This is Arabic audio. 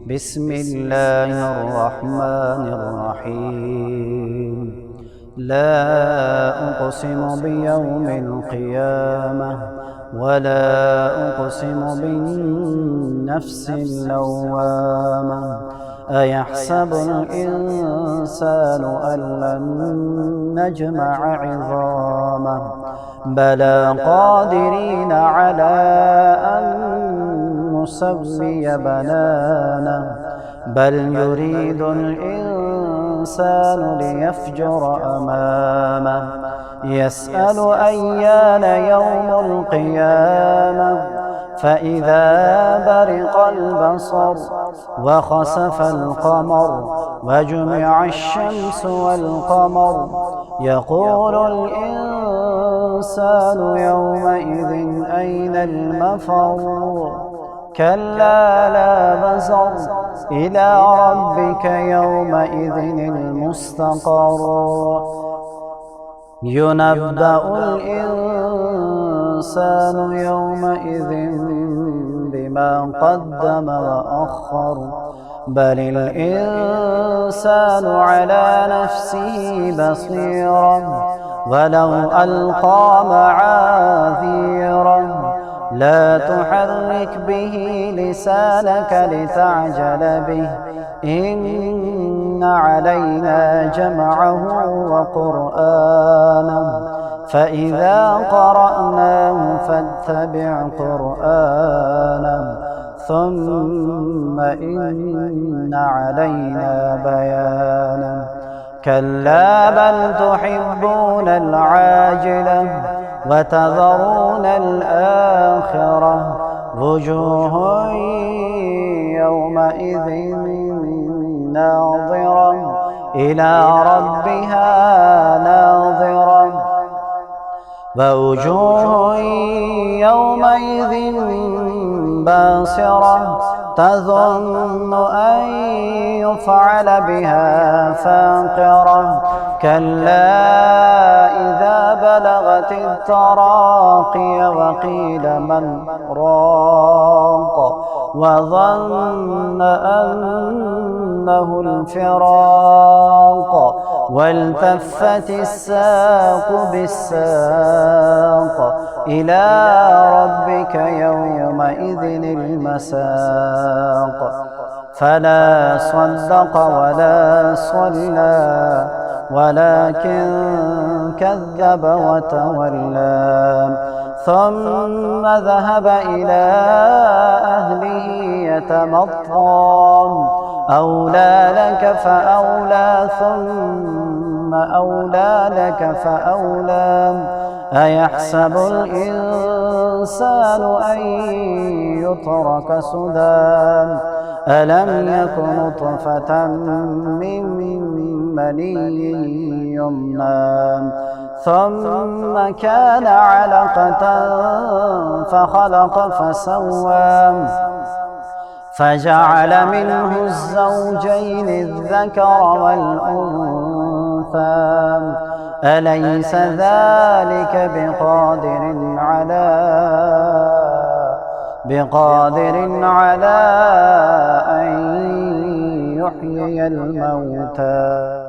بسم الله الرحمن الرحيم لا أقسم بيوم القيامة ولا أقسم بالنفس اللوامة أيحسب الإنسان أن لن نجمع عظامه بلى قادرين على أن نسوي بنانه بل يريد الإنسان ليفجر أمامه يسأل أيان يوم القيامة فإذا برق البصر وخسف القمر وجمع الشمس والقمر يقول الإنسان يومئذ أين المفر كلا لا وزر إلى ربك يومئذ المستقر ينبأ الإنسان يومئذ بما قدم وأخر بل الإنسان على نفسه بصيرا ولو ألقى معاذيرا لا تحرك به لسانك لتعجل به إن علينا جمعه وقرآنه فإذا قرأناه فاتبع قرآنه ثم إن علينا بيانه كلا بل تحبون العاجلة وتذرون الآخرة وجوه يومئذ ناظرة إلى ربها ناظرة ووجوه يومئذ باسرة تظن أن يفعل بها فاقرة كلا إذا بلغت التراقي وقيل من راق وظن أنه الفراق والتفت الساق بالساق إلى ربك يومئذ المساق فلا صدق ولا صلى ولكن كذب وتولى ثم ذهب إلى أهله يتمطى أولى لك فأولى ثم أولى لك فأولى أيحسب الإنسان أن يترك سدى ألم يك نطفة من مني يمنى ثم كان علقة فخلق فسوى فجعل منه الزوجين الذكر والأنثى أليس ذلك بقادر على أن يحيي الموتى